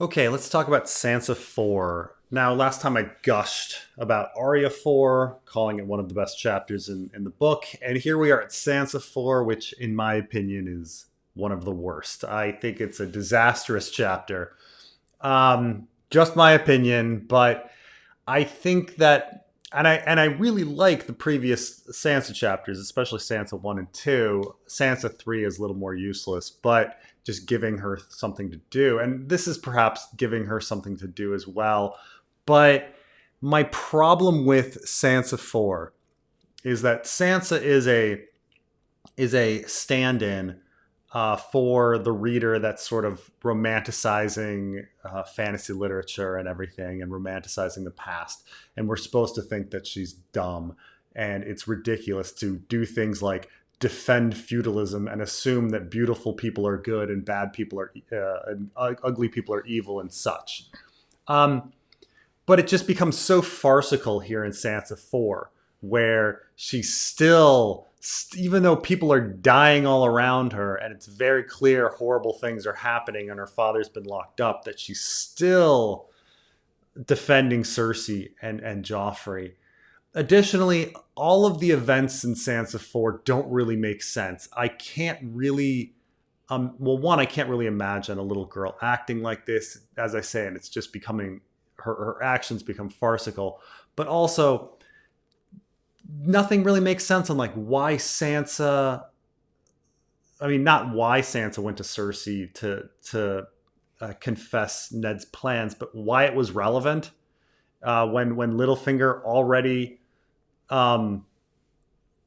Okay, let's talk about Sansa 4. Now, last time I gushed about Arya 4, calling it one of the best chapters in the book, and here we are at Sansa 4, which, in my opinion, is one of the worst. I think it's a disastrous chapter. Just my opinion, but I think that, and I really like the previous Sansa chapters, especially Sansa 1 and 2. Sansa 3 is a little more useless, but just giving her something to do. And this is perhaps giving her something to do as well. But my problem with Sansa 4 is that Sansa is a stand-in for the reader that's sort of romanticizing fantasy literature and everything and romanticizing the past. And we're supposed to think that she's dumb. And it's ridiculous to do things like defend feudalism and assume that beautiful people are good and bad people are and ugly people are evil and such. Um, but it just becomes so farcical here in Sansa 4, where she's still, even though people are dying all around her and it's very clear horrible things are happening and her father's been locked up, that she's still defending Cersei and Joffrey. Additionally, all of the events in Sansa 4 don't really make sense. I can't really well, one, I can't really imagine a little girl acting like this. As I say, and it's just becoming her actions become farcical. But also, nothing really makes sense on like why Sansa. I mean, not why Sansa went to Cersei to confess Ned's plans, but why it was relevant when Littlefinger already um,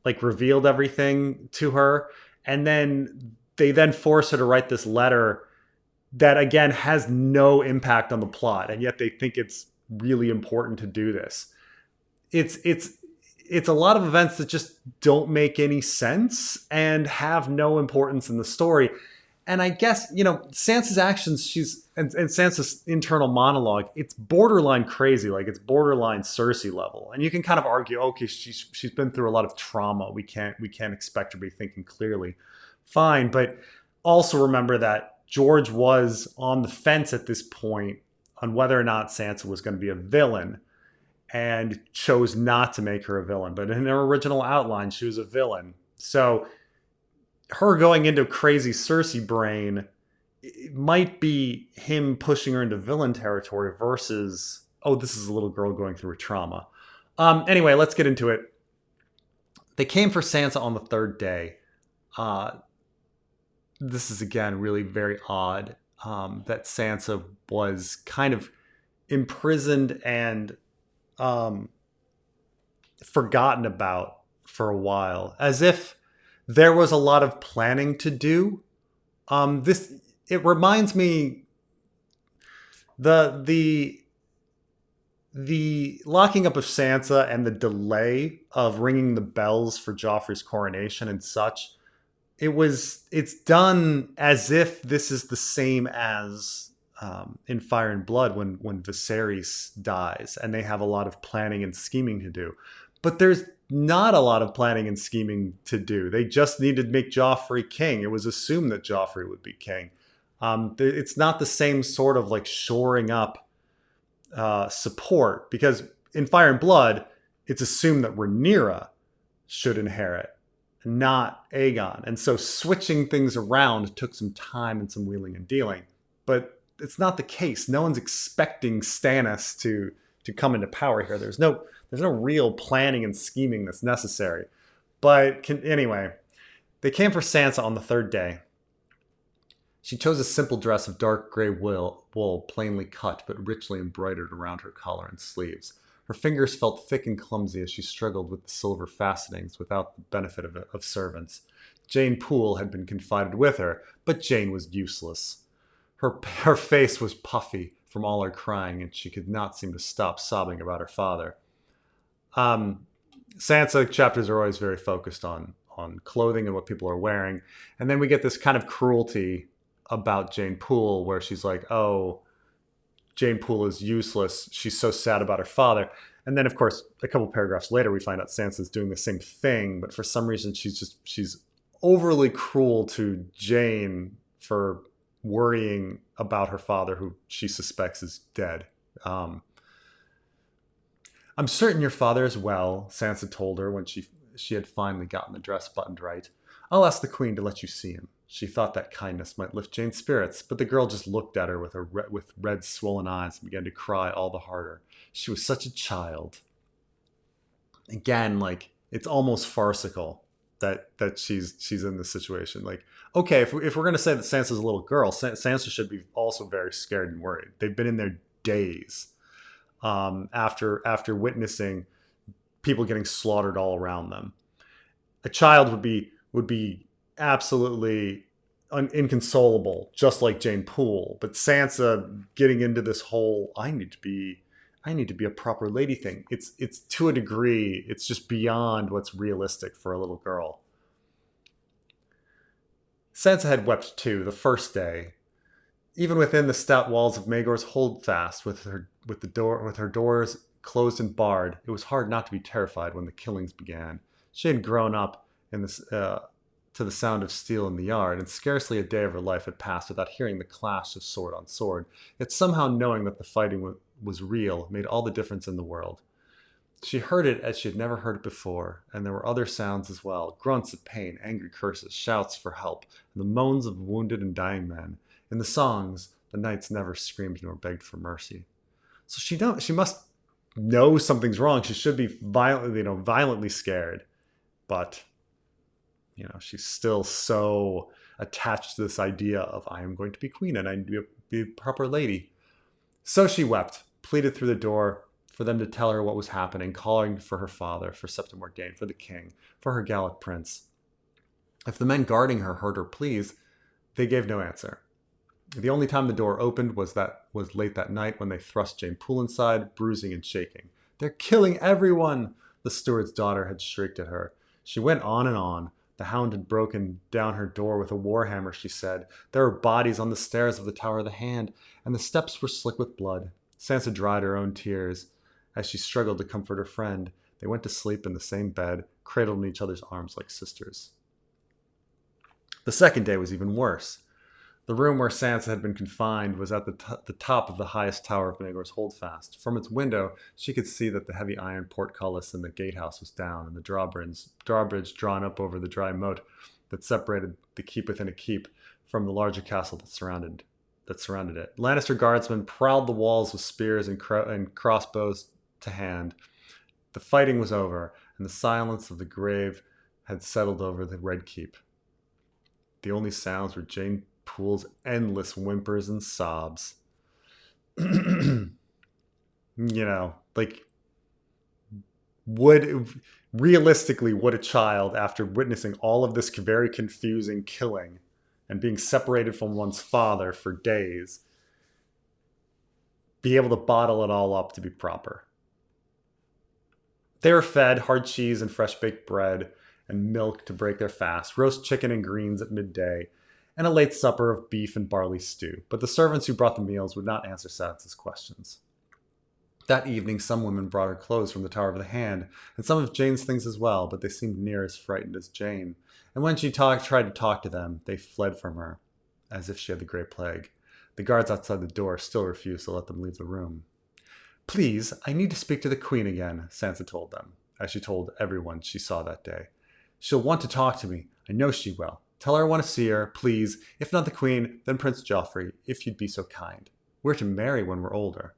like revealed everything to her, and then they then force her to write this letter that again has no impact on the plot, and yet they think it's really important to do this. It's it's it's a lot of events that just don't make any sense and have no importance in the story. And I guess, Sansa's actions, and Sansa's internal monologue, it's borderline crazy, like it's borderline Cersei level. And you can kind of argue, okay, she's been through a lot of trauma. We can't expect her to be thinking clearly. Fine, but also remember that George was on the fence at this point on whether or not Sansa was going to be a villain, and chose not to make her a villain. But in her original outline, she was a villain. So her going into crazy Cersei brain, it might be him pushing her into villain territory versus, oh, this is a little girl going through a trauma. Anyway, let's get into it. They came for Sansa on the third day. Uh, this is again really very odd, that Sansa was kind of imprisoned and um, forgotten about for a while, as if there was a lot of planning to do. This it reminds me the the locking up of Sansa and the delay of ringing the bells for Joffrey's coronation and such. It's done as if this is the same as in Fire and Blood when Viserys dies and they have a lot of planning and scheming to do. But there's not a lot of planning and scheming to do. They just need to make Joffrey king. It was assumed that Joffrey would be king. It's not the same sort of like shoring up support, because in Fire and Blood, it's assumed that Rhaenyra should inherit, not Aegon. And so switching things around took some time and some wheeling and dealing. But it's not the case. No one's expecting Stannis to come into power here. There's no real planning and scheming that's necessary. But anyway, they came for Sansa on the third day. She chose a simple dress of dark gray wool, plainly cut but richly embroidered around her collar and sleeves. Her fingers felt thick and clumsy as she struggled with the silver fastenings without the benefit of servants. Jane Poole had been confided with her, but Jane was useless. Her face was puffy from all her crying, and she could not seem to stop sobbing about her father. Um, Sansa chapters are always very focused on clothing and what people are wearing, and then we get this kind of cruelty about Jane Poole, where she's like, "Oh, Jane Poole is useless. She's so sad about her father." And then, of course, a couple paragraphs later, we find out Sansa's doing the same thing, but for some reason, she's overly cruel to Jane for worrying about her father, who she suspects is dead. Um, I'm certain your father is well, Sansa told her when she had finally gotten the dress buttoned right. I'll ask the queen to let you see him. She thought that kindness might lift Jane's spirits, but the girl just looked at her with with red, swollen eyes and began to cry all the harder. She was such a child. Again, like, it's almost farcical that she's in this situation. Like, okay, if we're gonna say that Sansa's a little girl, Sansa should be also very scared and worried. They've been in there days, after witnessing people getting slaughtered all around them. A child would be absolutely inconsolable, just like Jane Poole. But Sansa getting into this whole I need to be a proper lady thing. It's to a degree, it's just beyond what's realistic for a little girl. Sansa had wept too the first day. Even within the stout walls of Maegor's holdfast, with her doors closed and barred, it was hard not to be terrified when the killings began. She had grown up in this to the sound of steel in the yard, and scarcely a day of her life had passed without hearing the clash of sword on sword. Yet somehow knowing that the fighting was real made all the difference in the world. She heard it as she had never heard it before, and there were other sounds as well, grunts of pain, angry curses, shouts for help, and the moans of wounded and dying men. In the songs, the knights never screamed nor begged for mercy. So she must know something's wrong. She should be violently scared, but she's still so attached to this idea of, I am going to be queen and I need to be a proper lady. So she wept, pleaded through the door for them to tell her what was happening, calling for her father, for Septim Ordain, for the king, for her gallant prince. If the men guarding her heard her pleas, they gave no answer. The only time the door opened was late that night, when they thrust Jane Poole inside, bruising and shaking. "They're killing everyone!" the steward's daughter had shrieked at her. She went on and on. The hound had broken down her door with a warhammer, she said. There were bodies on the stairs of the Tower of the Hand, and the steps were slick with blood. Sansa dried her own tears as she struggled to comfort her friend. They went to sleep in the same bed, cradled in each other's arms like sisters. The second day was even worse. The room where Sansa had been confined was at the top of the highest tower of Maegor's Holdfast. From its window, she could see that the heavy iron portcullis in the gatehouse was down, and the drawbridge drawn up over the dry moat that separated the keep within a keep from the larger castle that surrounded it. Lannister guardsmen prowled the walls with spears and crossbows to hand. The fighting was over, and the silence of the grave had settled over the Red Keep. The only sounds were Jane Poole's endless whimpers and sobs. Would a child, after witnessing all of this very confusing killing and being separated from one's father for days, be able to bottle it all up to be proper? They were fed hard cheese and fresh baked bread and milk to break their fast, roast chicken and greens at midday, and a late supper of beef and barley stew. But the servants who brought the meals would not answer Sansa's questions. That evening, some women brought her clothes from the Tower of the Hand, and some of Jane's things as well, but they seemed near as frightened as Jane. And when she tried to talk to them, they fled from her, as if she had the Grey Plague. The guards outside the door still refused to let them leave the room. "Please, I need to speak to the Queen again," Sansa told them, as she told everyone she saw that day. "She'll want to talk to me. I know she will. Tell her I want to see her, please. If not the Queen, then Prince Joffrey, if you'd be so kind. We're to marry when we're older."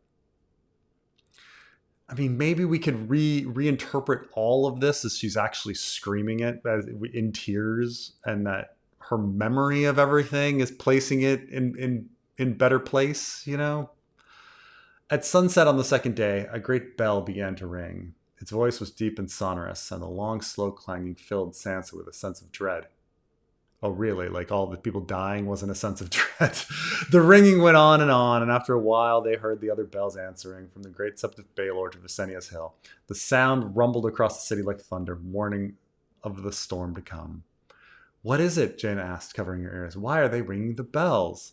I mean, maybe we could reinterpret all of this as she's actually screaming it in tears, and that her memory of everything is placing it in better place, At sunset on the second day, a great bell began to ring. Its voice was deep and sonorous, and the long, slow clanging filled Sansa with a sense of dread. Oh, really? Like, all the people dying wasn't a sense of dread? The ringing went on, and after a while they heard the other bells answering from the great Septith Baelor to Visenia's Hill. The sound rumbled across the city like thunder, warning of the storm to come. "What is it?" Jaina asked, covering her ears. "Why are they ringing the bells?"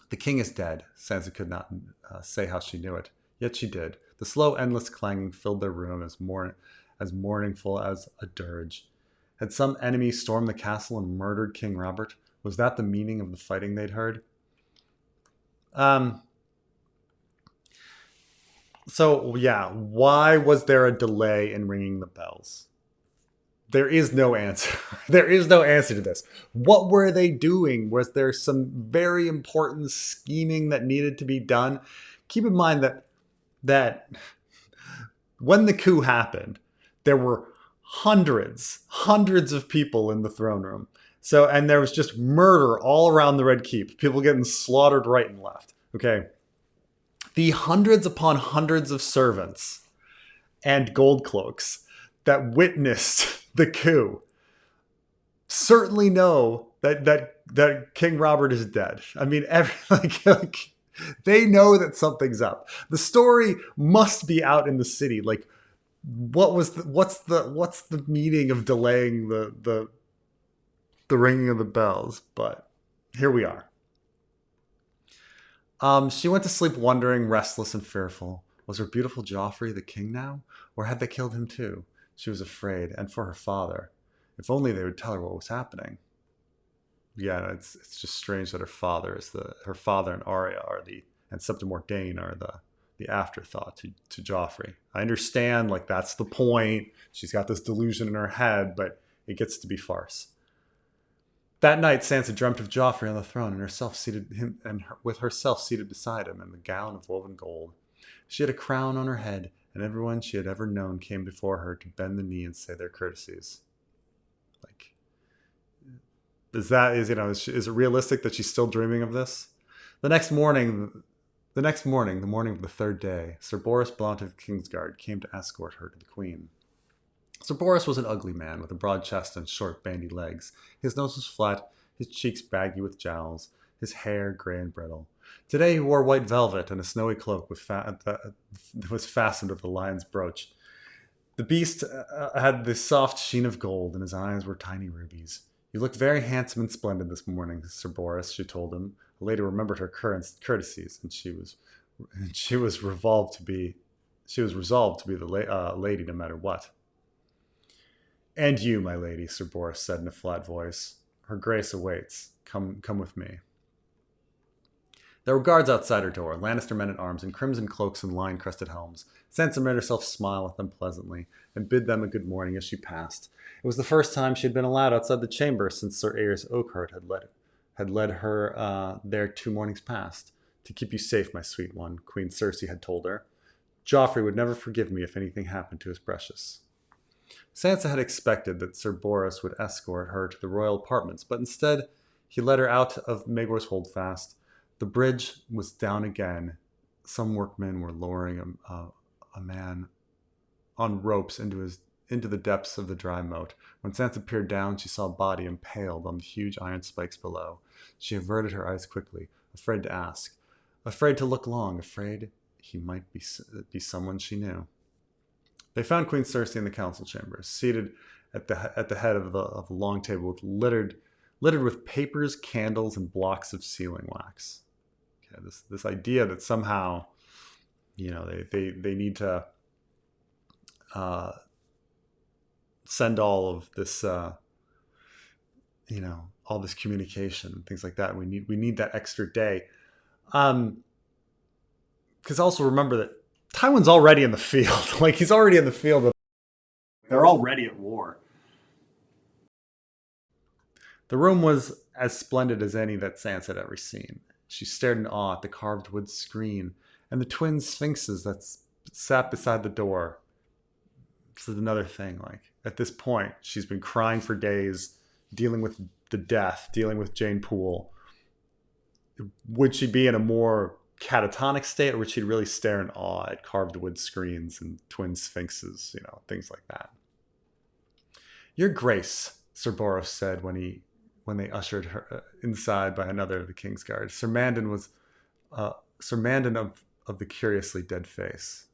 "The king is dead." Sansa could not say how she knew it, yet she did. The slow, endless clanging filled their room as mournful as a dirge. Had some enemy stormed the castle and murdered King Robert? Was that the meaning of the fighting they'd heard? So, yeah, why was there a delay in ringing the bells? There is no answer. There is no answer to this. What were they doing? Was there some very important scheming that needed to be done? Keep in mind that when the coup happened, there were hundreds of people in the throne room. So, and there was just murder all around the Red Keep. People getting slaughtered right and left. Okay. The hundreds upon hundreds of servants and gold cloaks that witnessed the coup certainly know that King Robert is dead. I mean, they know that something's up. The story must be out in the city. Like, what's the meaning of delaying the ringing of the bells? But here we are. She went to sleep wondering, restless and fearful. Was her beautiful Joffrey the king now? Or had they killed him too? She was afraid, and for her father. If only they would tell her what was happening. Yeah, it's just strange that her father and Arya and Septim Mordain are the afterthought to Joffrey. I understand, like, that's the point. She's got this delusion in her head, but it gets to be farce. That night, Sansa dreamt of Joffrey on the throne with herself seated beside him in the gown of woven gold. She had a crown on her head, and everyone she had ever known came before her to bend the knee and say their courtesies. Like, is it realistic that she's still dreaming of this? The morning of the third day, Sir Boros Blount of Kingsguard came to escort her to the Queen. Sir Boros was an ugly man with a broad chest and short, bandy legs. His nose was flat, his cheeks baggy with jowls, his hair gray and brittle. Today he wore white velvet and a snowy cloak that was fastened with a lion's brooch. The beast had the soft sheen of gold, and his eyes were tiny rubies. You look very handsome and splendid this morning, Sir Boros, she told him. A lady remembered her courtesies, and she was resolved to be the lady no matter what. And you, my lady, Sir Boros said in a flat voice. Her grace awaits. Come with me. There were guards outside her door, Lannister men at arms in crimson cloaks and lion-crested helms. Sansa made herself smile at them pleasantly and bid them a good morning as she passed. It was the first time she had been allowed outside the chamber since Sir Aerys Oakhart had led her there 2 mornings past. To keep you safe, my sweet one, Queen Cersei had told her. Joffrey would never forgive me if anything happened to his precious. Sansa had expected that Sir Boros would escort her to the royal apartments, but instead he led her out of Maegor's Holdfast. The bridge was down again. Some workmen were lowering a man on ropes into the depths of the dry moat. When Sansa peered down, she saw a body impaled on the huge iron spikes below. She averted her eyes quickly, afraid to ask, afraid to look long, afraid he might be someone she knew. They found Queen Cersei in the council chambers, seated at the head of a long table littered with papers, candles, and blocks of sealing wax. Okay, this idea that somehow, they need to send all of this, all this communication and things like that. We need that extra day, because also remember that Tywin's already in the field. Like, he's already in the field. They're already at war. The room was as splendid as any that Sansa had ever seen. She stared in awe at the carved wood screen and the twin sphinxes that sat beside the door. This is another thing. Like, at this point, she's been crying for days, dealing with the death, dealing with Jane Poole. Would she be in a more catatonic state, or would she really stare in awe at carved wood screens and twin sphinxes, things like that? Your Grace, Sir Boros said when they ushered her inside by another of the King's Guard. Sir Mandon of the curiously dead face.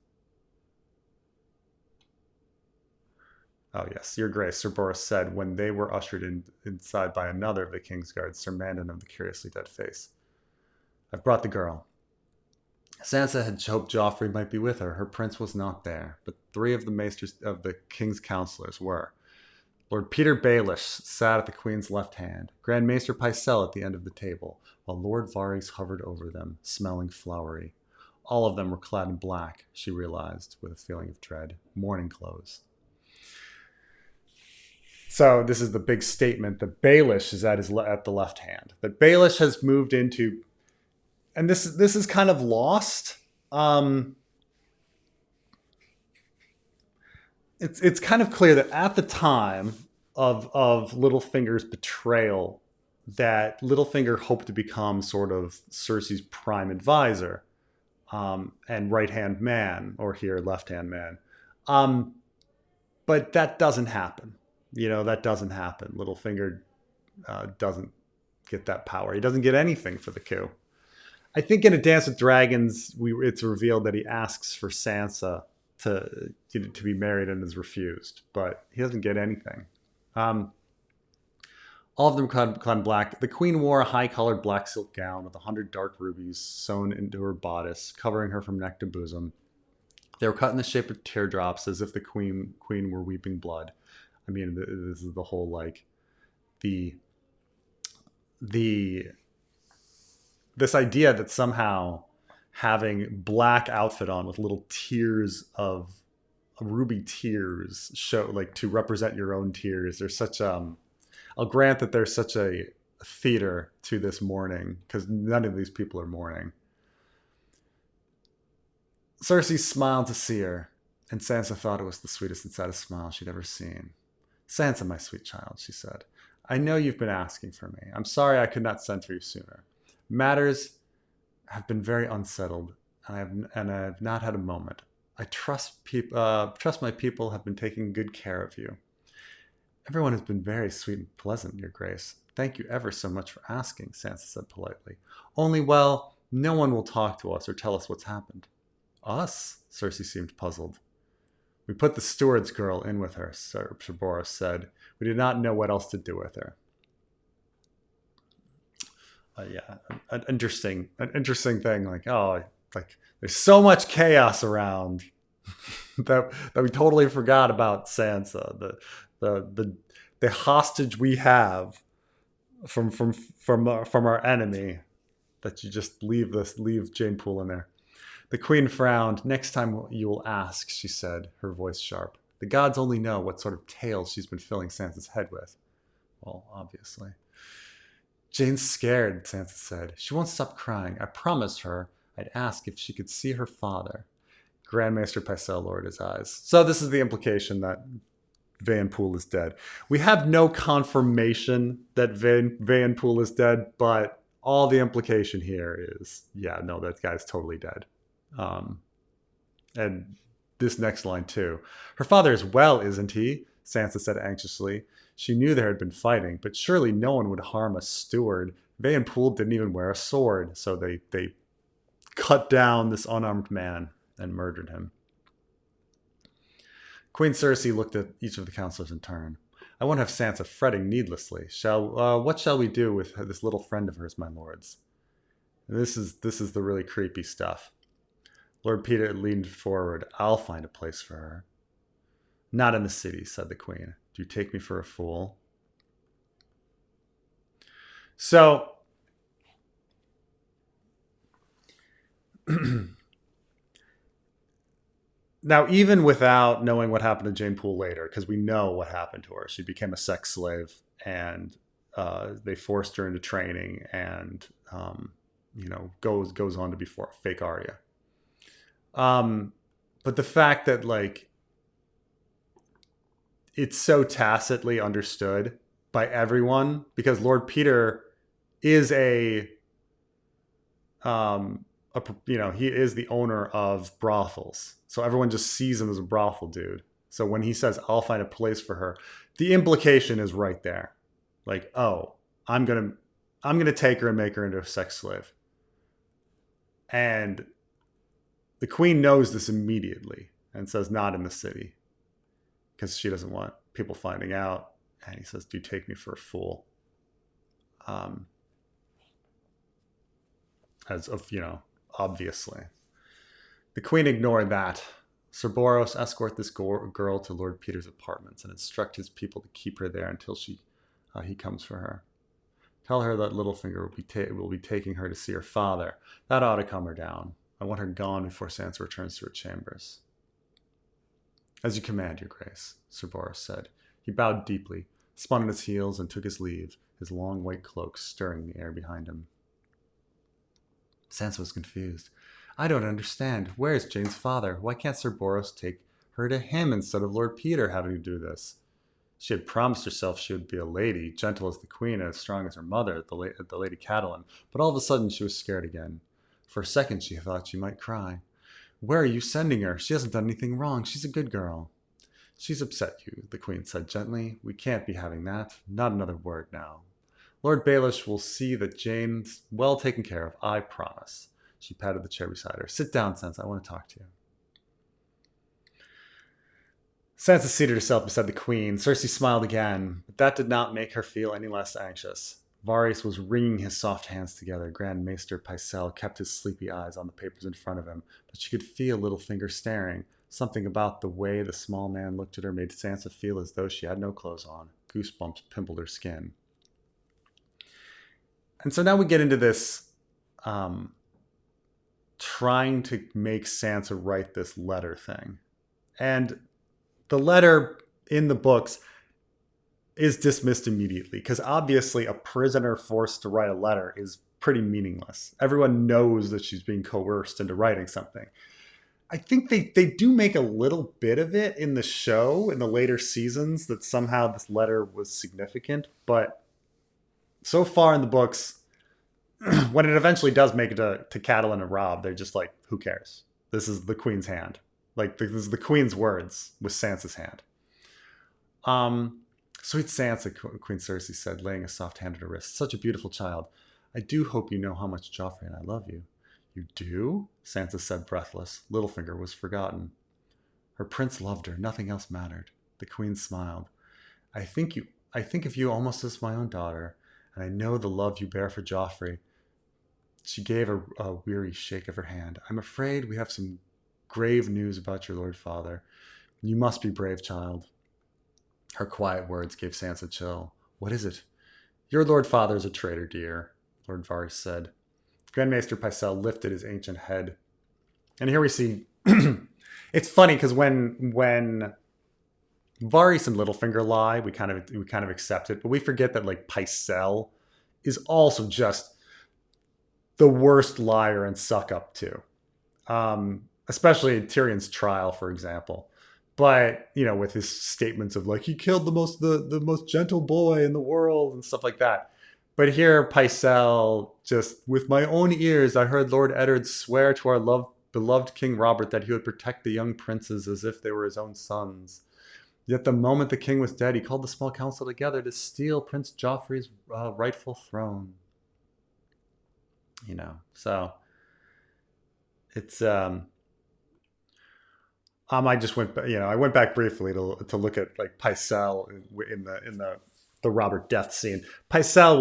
Oh yes, Your Grace, Sir Boros said when they were ushered inside by another of the King's Guards, Sir Mandon of the curiously dead face. I've brought the girl. Sansa had hoped Joffrey might be with her. Her prince was not there, but 3 of the maesters of the king's counselors were. Lord Peter Baelish sat at the Queen's left hand, Grand Maester Pycelle at the end of the table, while Lord Varys hovered over them, smelling flowery. All of them were clad in black, she realized, with a feeling of dread. Mourning clothes. So this is the big statement that Baelish is at the left hand. That Baelish has moved into, and this is kind of lost. It's kind of clear that at the time of Littlefinger's betrayal, that Littlefinger hoped to become sort of Cersei's prime advisor, and right hand man, or here left hand man. But that doesn't happen. That doesn't happen. Littlefinger doesn't get that power. He doesn't get anything for the coup. I think in A Dance with Dragons, it's revealed that he asks for Sansa to be married and is refused, but he doesn't get anything. All of them clad in black. The Queen wore a high-collared black silk gown with 100 dark rubies sewn into her bodice, covering her from neck to bosom. They were cut in the shape of teardrops, as if the queen were weeping blood. I mean, this is the whole, like, this idea that somehow having black outfit on with little tears of ruby tears show, like, to represent your own tears. There's such I'll grant that there's such a theater to this mourning, because none of these people are mourning. Cersei smiled to see her, and Sansa thought it was the sweetest and saddest smile she'd ever seen. Sansa, my sweet child, she said, I know you've been asking for me. I'm sorry I could not send for you sooner. Matters have been very unsettled, and I have not had a moment. I trust my people have been taking good care of you. Everyone has been very sweet and pleasant, Your Grace. Thank you ever so much for asking, Sansa said politely. Only, well, no one will talk to us or tell us what's happened. Us? Cersei seemed puzzled. We put the steward's girl in with her, Sir Boros said. We did not know what else to do with her. Yeah, an interesting thing. Like, there's so much chaos around that we totally forgot about Sansa. The hostage we have from our enemy, that you just leave Jane Poole in there. The Queen frowned. Next time you will ask, she said, her voice sharp. The gods only know what sort of tales she's been filling Sansa's head with. Well, obviously. Jane's scared, Sansa said. She won't stop crying. I promised her I'd ask if she could see her father. Grand Maester Pycelle lowered his eyes. So this is the implication that Van Poole is dead. We have no confirmation that Van Poole is dead, but all the implication here is, yeah, no, that guy's totally dead. And this next line too. Her father is well, isn't he? Sansa said anxiously. She knew there had been fighting, but surely no one would harm a steward. Van Poole didn't even wear a sword, so they cut down this unarmed man and murdered him. Queen Cersei looked at each of the counselors in turn. I won't have Sansa fretting needlessly. What shall we do with this little friend of hers, my lords? And this is the really creepy stuff. Lord Peter leaned forward. I'll find a place for her. Not in the city, said the Queen. Do you take me for a fool? So, now, even without knowing what happened to Jane Poole later, because we know what happened to her, she became a sex slave, and they forced her into training, and goes on to be fake Arya. But the fact that, like, it's so tacitly understood by everyone, because Lord Peter is he is the owner of brothels. So everyone just sees him as a brothel dude. So when he says, I'll find a place for her, the implication is right there. Like, oh, I'm going to take her and make her into a sex slave. And the Queen knows this immediately and says, not in the city, because she doesn't want people finding out. And he says, do you take me for a fool? As of, obviously. The Queen ignored that. Sir Boros, escort this girl to Lord Peter's apartments and instruct his people to keep her there until he comes for her. Tell her that Littlefinger will be taking her to see her father. That ought to calm her down. I want her gone before Sansa returns to her chambers." "As you command, your grace," Sir Boros said. He bowed deeply, spun on his heels, and took his leave, his long white cloak stirring the air behind him. Sansa was confused. "I don't understand. Where is Jane's father? Why can't Sir Boros take her to him instead of Lord Peter having to do this?" She had promised herself she would be a lady, gentle as the queen and as strong as her mother, the Lady Catelyn, but all of a sudden she was scared again. For a second she thought she might cry. "Where are you sending her? She hasn't done anything wrong. She's a good girl." "She's upset you," the queen said gently. "We can't be having that. Not another word now. Lord Baelish will see that Jane's well taken care of, I promise." She patted the chair beside her. "Sit down, Sansa. I want to talk to you." Sansa seated herself beside the queen. Cersei smiled again, but that did not make her feel any less anxious. Varys was wringing his soft hands together. Grand Maester Pycelle kept his sleepy eyes on the papers in front of him, but she could feel Littlefinger staring. Something about the way the small man looked at her made Sansa feel as though she had no clothes on. Goosebumps pimpled her skin. And so now we get into this trying to make Sansa write this letter thing. And the letter in the books is dismissed immediately because obviously a prisoner forced to write a letter is pretty meaningless. Everyone knows that she's being coerced into writing something. I think they do make a little bit of it in the show in the later seasons that somehow this letter was significant, but so far in the books, when it eventually does make it to Catelyn and Robb, they're just like, who cares? This is the queen's hand. Like, this is the queen's words with Sansa's hand. "Sweet Sansa," Queen Cersei said, laying a soft hand on her wrist. "Such a beautiful child. I do hope you know how much Joffrey and I love you." "You do?" Sansa said, breathless. Littlefinger was forgotten. Her prince loved her. Nothing else mattered. The queen smiled. I think of you almost as my own daughter, and I know the love you bear for Joffrey." She gave a weary shake of her hand. "I'm afraid we have some grave news about your Lord Father. You must be brave, child." Her quiet words gave Sansa a chill. "What is it?" "Your Lord Father is a traitor, dear," Lord Varys said. Grand Maester Pycelle lifted his ancient head. And here we see... It's funny because when Varys and Littlefinger lie, we kind of accept it, but we forget that like Pycelle is also just the worst liar and suck up too. Especially in Tyrion's trial, for example. But, you know, with his statements of like, he killed the most gentle boy in the world and stuff like that. But here, Pycelle, just with my own ears, I heard Lord Eddard swear to our beloved King Robert that he would protect the young princes as if they were his own sons. Yet the moment the king was dead, he called the small council together to steal Prince Joffrey's rightful throne. You know, so it's I just went, I went back briefly to look at like Pycelle in the Robert death scene. Pycelle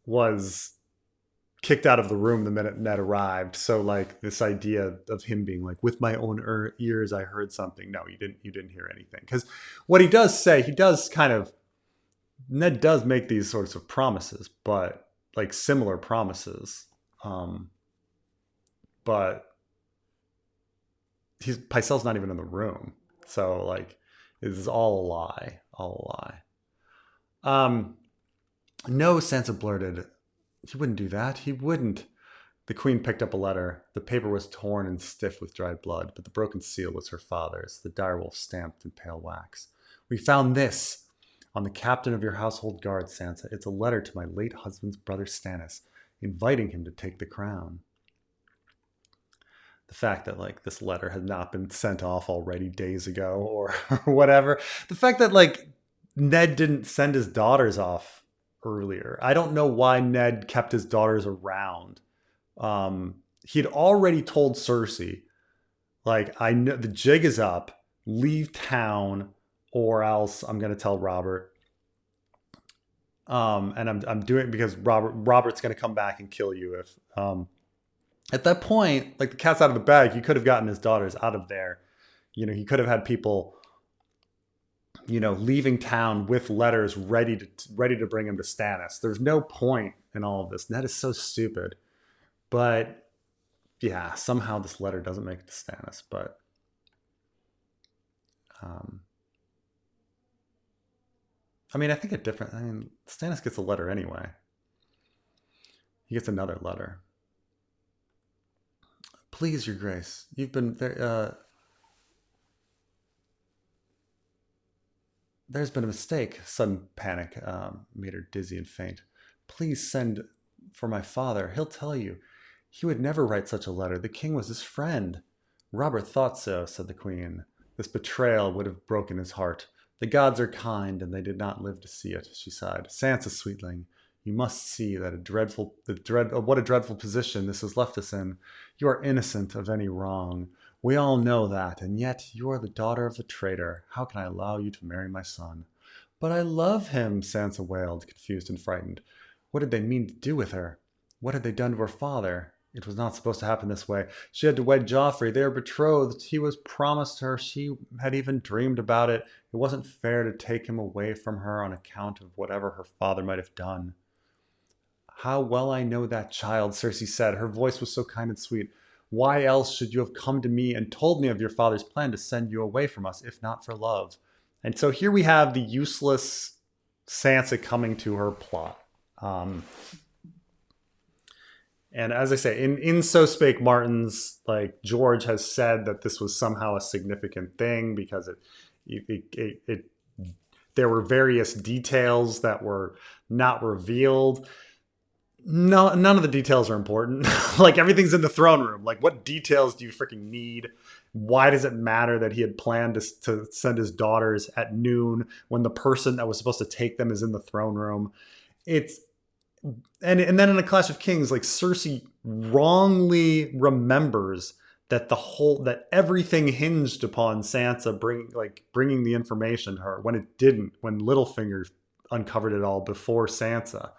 was kicked out of the room the minute Ned arrived. So like this idea of him being like, with my own ears, I heard something. No, you didn't hear anything. Because what he does say, Ned does make these sorts of promises, but like similar promises. But Pycelle's not even in the room. So like, this is all a lie, No, Sansa blurted. He wouldn't do that. He wouldn't. The queen picked up a letter. The paper was torn and stiff with dried blood, but the broken seal was her father's, the direwolf stamped in pale wax. "We found this on the captain of your household guard, Sansa. It's a letter to my late husband's brother Stannis, inviting him to take the crown." The fact that like this letter had not been sent off already days ago or whatever. The fact that like Ned didn't send his daughters off earlier. I don't know why Ned kept his daughters around. He'd already told Cersei, like, I know the jig is up, leave town, or else I'm going to tell Robert. And I'm doing it because Robert's going to come back and kill you if, at that point, like the cat's out of the bag, he could have gotten his daughters out of there, he could have had people, leaving town with letters ready to bring him to Stannis. There's no point in all of this. Ned is so stupid. But yeah, somehow this letter doesn't make it to Stannis. But I think Stannis gets a letter anyway. He gets another letter. Please, Your Grace, you've been there. There's been a mistake. Sudden panic made her dizzy and faint. Please send for my father. He'll tell you. He would never write such a letter. The king was his friend. Robert thought so, said the queen. This betrayal would have broken his heart. The gods are kind, and they did not live to see it, she sighed. Sansa, sweetling, you must see that what a dreadful position this has left us in. You are innocent of any wrong. We all know that, and yet you are the daughter of the traitor. How can I allow you to marry my son? But I love him, Sansa wailed, confused and frightened. What did they mean to do with her? What had they done to her father? It was not supposed to happen this way. She had to wed Joffrey. They were betrothed. He was promised her. She had even dreamed about it. It wasn't fair to take him away from her on account of whatever her father might have done. How well I know that child, Cersei said. Her voice was so kind and sweet. Why else should you have come to me and told me of your father's plan to send you away from us, if not for love? And so here we have the useless Sansa coming to her plot. And as I say, in So Spake Martin's, like, George has said that this was somehow a significant thing because there were various details that were not revealed. No, none of the details are important. Like, everything's in the throne room. Like, what details do you freaking need? Why does it matter that he had planned to send his daughters at noon when the person that was supposed to take them is in the throne room? And then in A Clash of Kings, like, Cersei wrongly remembers that that everything hinged upon Sansa bringing the information to her when it didn't, when Littlefinger uncovered it all before Sansa.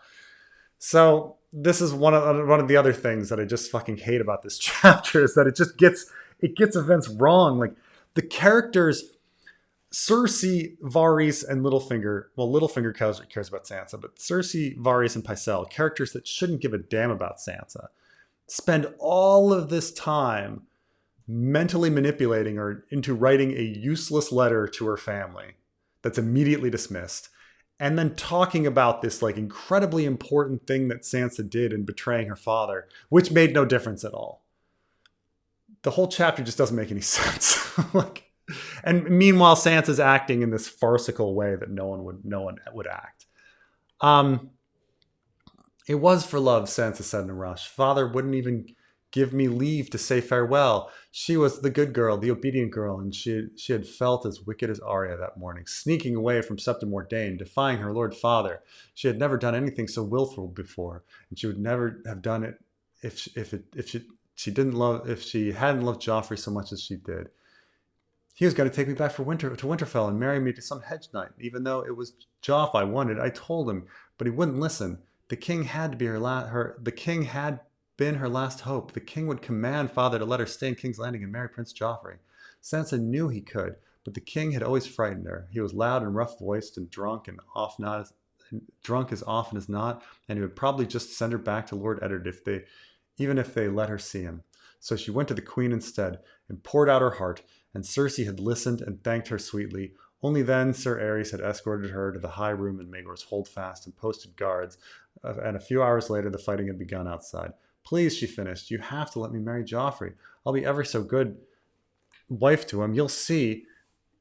So this is one of the other things that I just fucking hate about this chapter is that it gets events wrong. Like, the characters, Cersei, Varys, and Littlefinger. Well, Littlefinger cares about Sansa, but Cersei, Varys, and Pycelle, characters that shouldn't give a damn about Sansa, spend all of this time mentally manipulating her into writing a useless letter to her family that's immediately dismissed, and then talking about this, like, incredibly important thing that Sansa did in betraying her father, which made no difference at all. The whole chapter just doesn't make any sense. And meanwhile, Sansa's acting in this farcical way that no one would act. It was for love, Sansa said in a rush. Father wouldn't even give me leave to say farewell. She was the good girl, the obedient girl, and she had felt as wicked as Arya that morning, sneaking away from Septim Mordain, defying her lord father. She had never done anything so willful before, and she would never have done it if she hadn't loved Joffrey so much as she did. He was going to take me back to Winterfell and marry me to some hedge knight, even though it was Joff I wanted. I told him, but he wouldn't listen. The king had to be the king had been her last hope. The king would command father to let her stay in King's Landing and marry Prince Joffrey. Sansa knew he could, but the king had always frightened her. He was loud and rough-voiced and drunk as often as not, and he would probably just send her back to Lord Eddard even if they let her see him. So she went to the queen instead and poured out her heart, and Cersei had listened and thanked her sweetly. Only then Sir Aerys had escorted her to the high room in Maegor's holdfast and posted guards, and a few hours later the fighting had begun outside. Please, she finished, you have to let me marry Joffrey. I'll be ever so good wife to him. You'll see.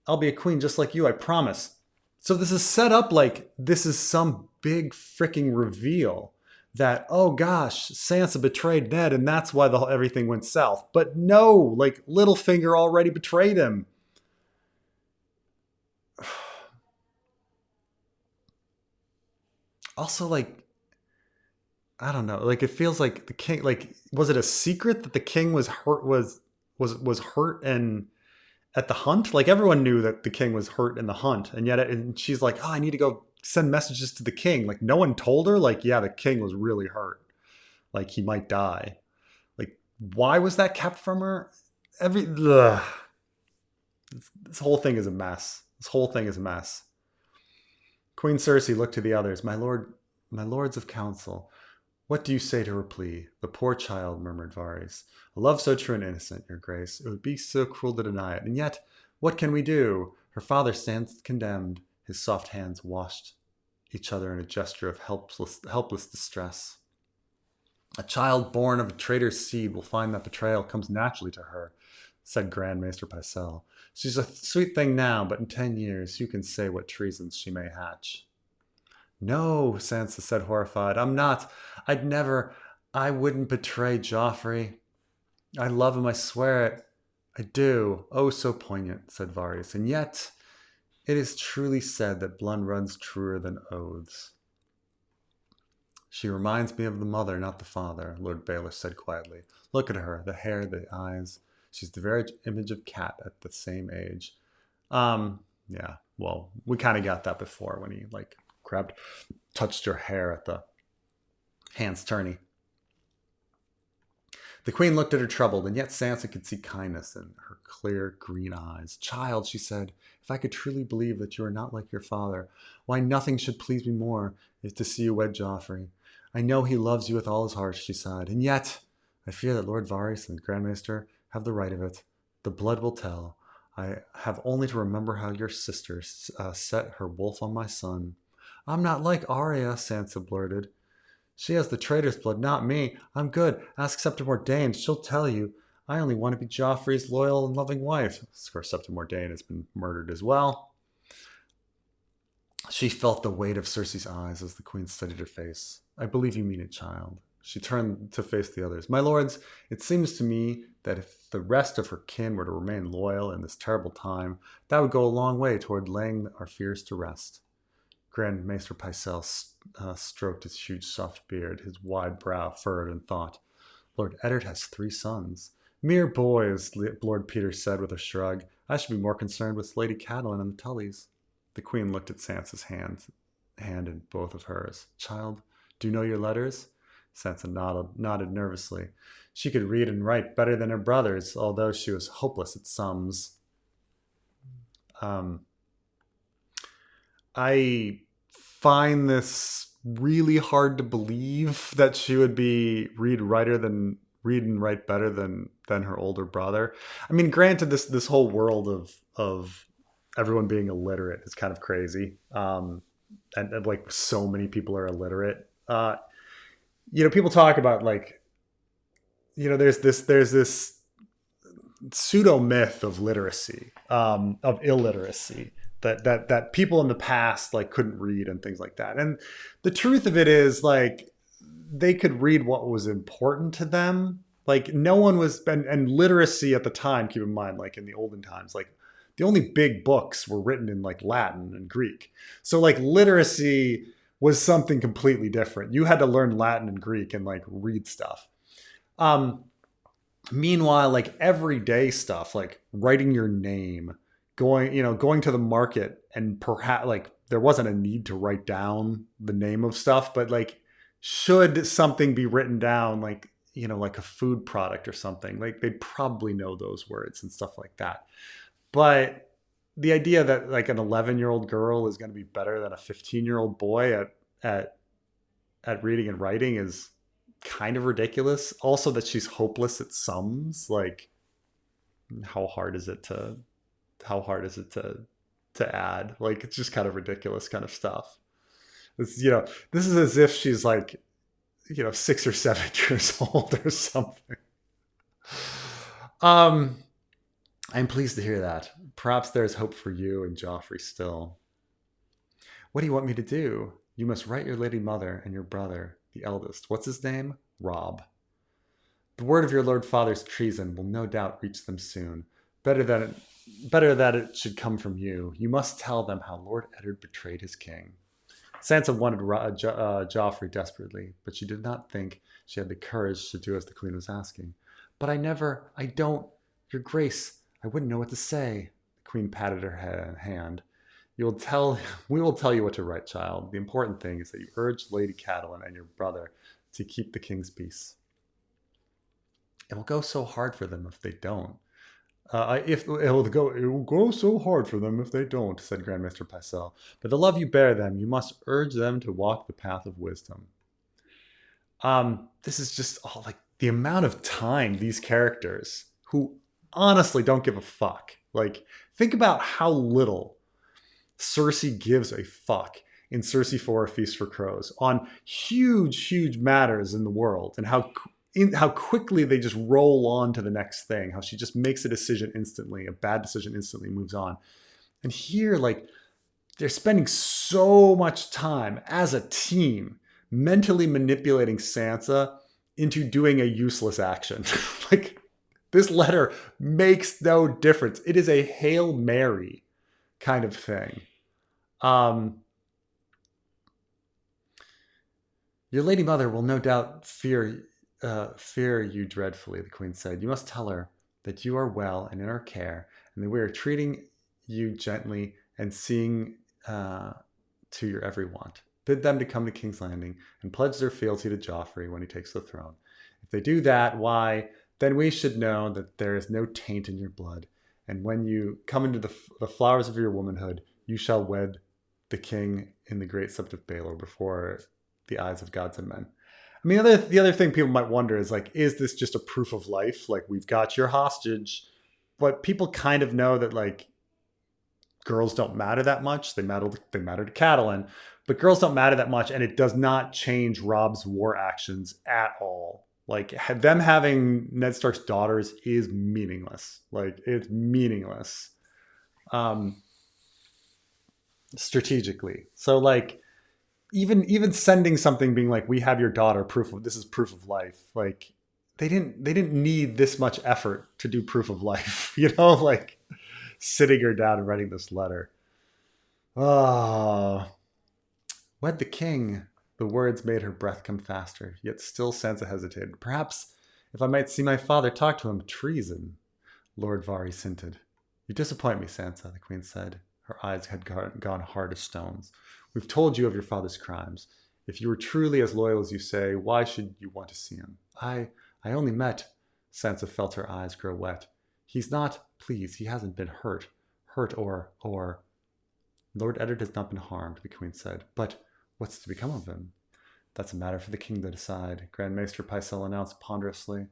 I'll be a queen just like you, I promise. So this is set up like this is some big freaking reveal that, oh gosh, Sansa betrayed Ned and that's why everything went south. But no, like, Littlefinger already betrayed him. Also, like, I don't know. Like, it feels like the king, like, was it a secret that the king was hurt and at the hunt? Like, everyone knew that the king was hurt in the hunt, and yet she's like, oh, I need to go send messages to the king. Like, no one told her, like, yeah, the king was really hurt. Like, he might die. Like, why was that kept from her? This whole thing is a mess. This whole thing is a mess. Queen Cersei looked to the others. My lords of council, what do you say to her plea? The poor child, murmured Varys. A love so true and innocent, your grace. It would be so cruel to deny it. And yet, what can we do? Her father stands condemned. His soft hands washed each other in a gesture of helpless distress. A child born of a traitor's seed will find that betrayal comes naturally to her, said Grand Maester Pycelle. She's a sweet thing now, but in 10 years, who can say what treasons she may hatch? No, Sansa said, horrified. I'm not. I wouldn't betray Joffrey. I love him, I swear it. I do. Oh, so poignant, said Varys. And yet, it is truly said that blood runs truer than oaths. She reminds me of the mother, not the father, Lord Baelish said quietly. Look at her, the hair, the eyes. She's the very image of Cat at the same age. Yeah, well, we kind of got that before when he, touched her hair at the hand's tourney. The queen looked at her troubled, and yet Sansa could see kindness in her clear green eyes. Child, she said, if I could truly believe that you are not like your father, why nothing should please me more is to see you wed Joffrey. I know he loves you with all his heart, she sighed, and yet I fear that Lord Varys and the Grand Maester have the right of it. The blood will tell. I have only to remember how your sister set her wolf on my son. I'm not like Arya, Sansa blurted. She has the traitor's blood, not me. I'm good. Ask Septa Mordane. She'll tell you. I only want to be Joffrey's loyal and loving wife. Of course, Septa Mordane has been murdered as well. She felt the weight of Cersei's eyes as the queen studied her face. I believe you mean it, child. She turned to face the others. My lords, it seems to me that if the rest of her kin were to remain loyal in this terrible time, that would go a long way toward laying our fears to rest. Grand Maester Pycelle stroked his huge soft beard, his wide brow furrowed in thought. Lord Eddard has 3 sons. Mere boys, Lord Peter said with a shrug. I should be more concerned with Lady Catelyn and the Tullys. The queen looked at Sansa's hand in both of hers. Child, do you know your letters? Sansa nodded nervously. She could read and write better than her brothers, although she was hopeless at sums. I find this really hard to believe that she would be read and write better than her older brother. I mean, granted, this whole world of everyone being illiterate is kind of crazy, and like so many people are illiterate. People talk about there's this pseudo myth of literacy, of illiteracy. That people in the past couldn't read and things like that. And the truth of it is they could read what was important to them. No one was, and literacy at the time, keep in mind, in the olden times, the only big books were written in Latin and Greek. So literacy was something completely different. You had to learn Latin and Greek and read stuff. Meanwhile, everyday stuff, writing your name, going to the market, and perhaps there wasn't a need to write down the name of stuff, but should something be written down, a food product or something, they'd probably know those words and stuff like that. But the idea that an 11-year-old girl is going to be better than a 15-year-old boy at reading and writing is kind of ridiculous. Also, that she's hopeless at sums, how hard is it to add? It's just kind of ridiculous kind of stuff. It's, this is as if she's 6 or 7 years old or something. I'm pleased to hear that. Perhaps there's hope for you and Joffrey still. What do you want me to do? You must write your lady mother and your brother, the eldest. What's his name? Robb. The word of your lord father's treason will no doubt reach them soon. Better that it should come from you. You must tell them how Lord Eddard betrayed his king. Sansa wanted Joffrey desperately, but she did not think she had the courage to do as the queen was asking. But I don't, your grace, I wouldn't know what to say. The queen patted her hand. We will tell you what to write, child. The important thing is that you urge Lady Catelyn and your brother to keep the king's peace. It will go so hard for them if they don't. It will go so hard for them if they don't," said Grandmaster Pycelle. "But the love you bear them, you must urge them to walk the path of wisdom." This is just all like the amount of time these characters who honestly don't give a fuck. Like, think about how little Cersei gives a fuck in Cersei IV: A Feast for Crows on huge matters in the world, and how quickly they just roll on to the next thing. How she just makes a decision instantly, a bad decision instantly, moves on. And here, like, they're spending so much time as a team mentally manipulating Sansa into doing a useless action. Like, this letter makes no difference. It is a Hail Mary kind of thing. Your lady mother will no doubt fear you dreadfully, the queen said. You must tell her that you are well and in our care, and that we are treating you gently and seeing to your every want. Bid them to come to King's Landing and pledge their fealty to Joffrey when he takes the throne. If they do that, why, then we should know that there is no taint in your blood, and when you come into the flowers of your womanhood, you shall wed the king in the great sept of Baelor before the eyes of gods and men. I mean, the other thing people might wonder is, like, is this just a proof of life? Like, we've got your hostage, but people kind of know that, like, girls don't matter that much. They matter to Catelyn, but girls don't matter that much, and it does not change Robb's war actions at all. Like, them having Ned Stark's daughters is meaningless. Like, it's meaningless. Strategically. So, like, even sending something being like, we have your daughter, this is proof of life. Like, they didn't need this much effort to do proof of life, like sitting her down and writing this letter. Ah, wed the king. The words made her breath come faster, yet still Sansa hesitated. Perhaps, if I might see my father, talk to him. Treason, Lord Varys hinted. You disappoint me, Sansa, the queen said. Her eyes had gone hard as stones. We've told you of your father's crimes. If you were truly as loyal as you say, why should you want to see him? I only met. Sansa felt her eyes grow wet. He's not, please, he hasn't been hurt or. Lord Eddard has not been harmed, the queen said. But what's to become of him? That's a matter for the king to decide, Grand Maester Pycelle announced ponderously.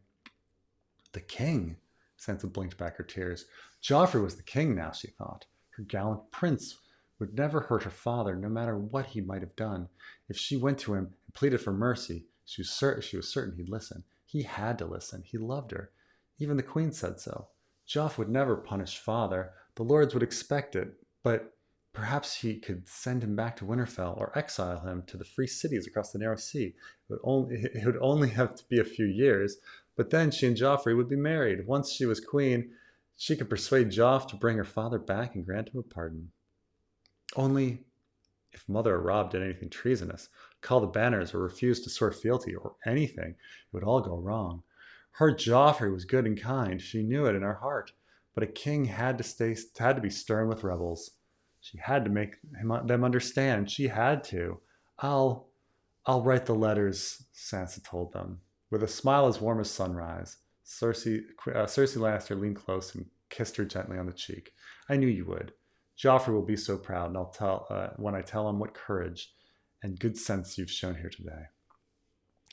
The king? Sansa blinked back her tears. Joffrey was the king now, she thought. Her gallant prince would never hurt her father, no matter what he might have done. If she went to him and pleaded for mercy, she was certain he'd listen. He had to listen. He loved her. Even the queen said so. Joff would never punish father. The lords would expect it. But perhaps he could send him back to Winterfell or exile him to the free cities across the narrow sea. It would only have to be a few years, but then she and Joffrey would be married. Once she was queen, she could persuade Joff to bring her father back and grant him a pardon. Only, if Mother or Robb did anything treasonous, call the banners or refuse to swear fealty or anything, it would all go wrong. Her Joffrey was good and kind. She knew it in her heart. But a king had to be stern with rebels. She had to make them understand. She had to. I'll write the letters, Sansa told them. With a smile as warm as sunrise, Cersei Lannister leaned close and kissed her gently on the cheek. I knew you would. Joffrey will be so proud, and I'll tell when I tell him what courage and good sense you've shown here today.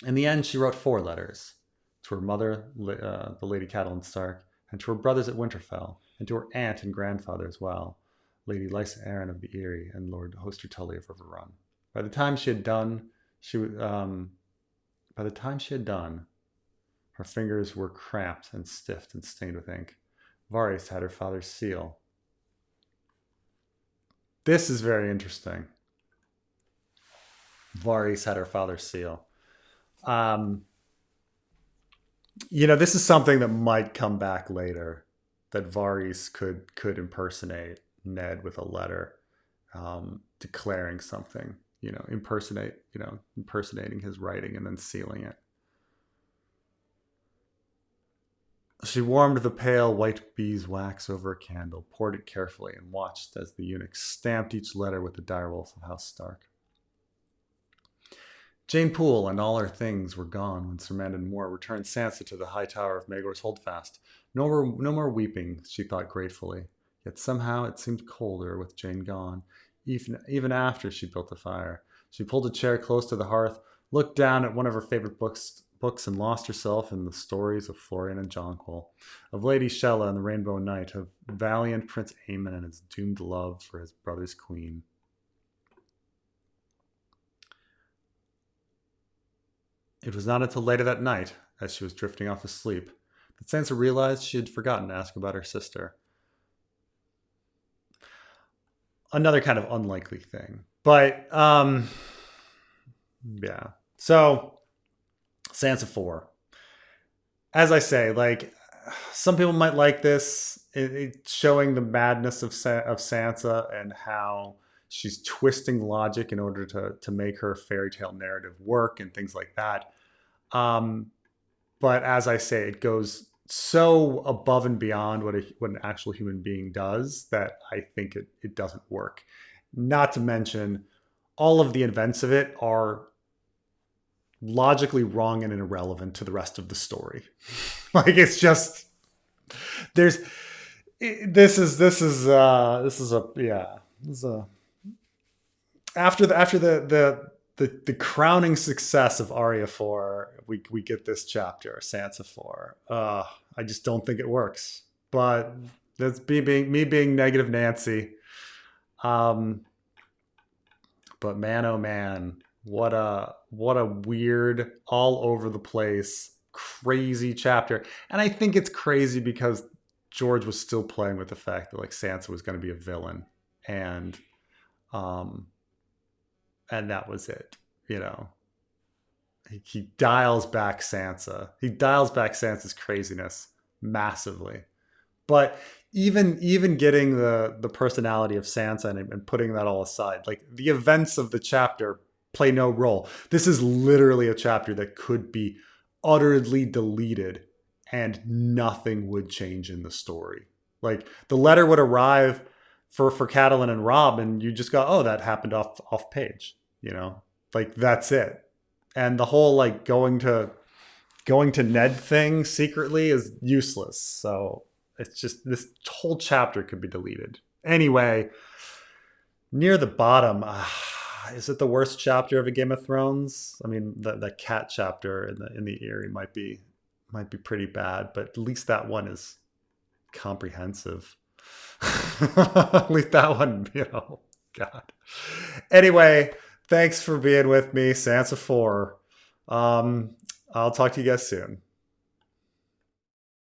In the end, she wrote 4 letters. To her mother, the Lady Catelyn Stark, and to her brothers at Winterfell, and to her aunt and grandfather as well, Lady Lysa Arryn of the Eyrie and Lord Hoster Tully of River Run. By the time she had done, her fingers were cramped and stiff and stained with ink. Varys had her father's seal. This is very interesting. Varys had her father's seal. This is something that might come back later, that Varys could impersonate Ned with a letter declaring something, impersonating his writing and then sealing it. She warmed the pale white beeswax over a candle, poured it carefully, and watched as the eunuch stamped each letter with the direwolf of House Stark. Jane Poole and all her things were gone when Sir Mandon Moore returned Sansa to the high tower of Maegor's Holdfast. No more weeping, she thought gratefully. Yet somehow it seemed colder with Jane gone, even after she built the fire. She pulled a chair close to the hearth, looked down at one of her favorite books and lost herself in the stories of Florian and Jonquil, of Lady Shella and the Rainbow Knight, of valiant Prince Aemon and his doomed love for his brother's queen. It was not until later that night, as she was drifting off to sleep, that Sansa realized she had forgotten to ask about her sister. Another kind of unlikely thing. But, yeah. So, Sansa 4. As I say, like, some people might like this, showing the madness of Sansa and how she's twisting logic in order to make her fairy tale narrative work and things like that. But as I say, it goes so above and beyond what an actual human being does that I think it doesn't work. Not to mention, all of the events of it are logically wrong and irrelevant to the rest of the story. Like, it's just there's this is after the crowning success of Arya 4, we get this chapter, Sansa 4. I just don't think it works. But that's me being negative Nancy. But man, oh man, what a weird, all over the place, crazy chapter. And I think it's crazy because George was still playing with the fact that like Sansa was going to be a villain, and that was it. You know, he dials back Sansa. He dials back Sansa's craziness massively. But even getting the personality of Sansa and putting that all aside, like the events of the chapter play no role. This is literally a chapter that could be utterly deleted and nothing would change in the story. Like the letter would arrive for Catelyn and Robb, and you just go, oh, that happened off page, you know? Like that's it. And the whole like going to Ned thing secretly is useless. So it's just this whole chapter could be deleted. Anyway, near the bottom, is it the worst chapter of a Game of Thrones? I mean, the cat chapter in the Eyrie might be pretty bad, but at least that one is comprehensive. At least that one, you know, God. Anyway, thanks for being with me, Sansa 4. I'll talk to you guys soon.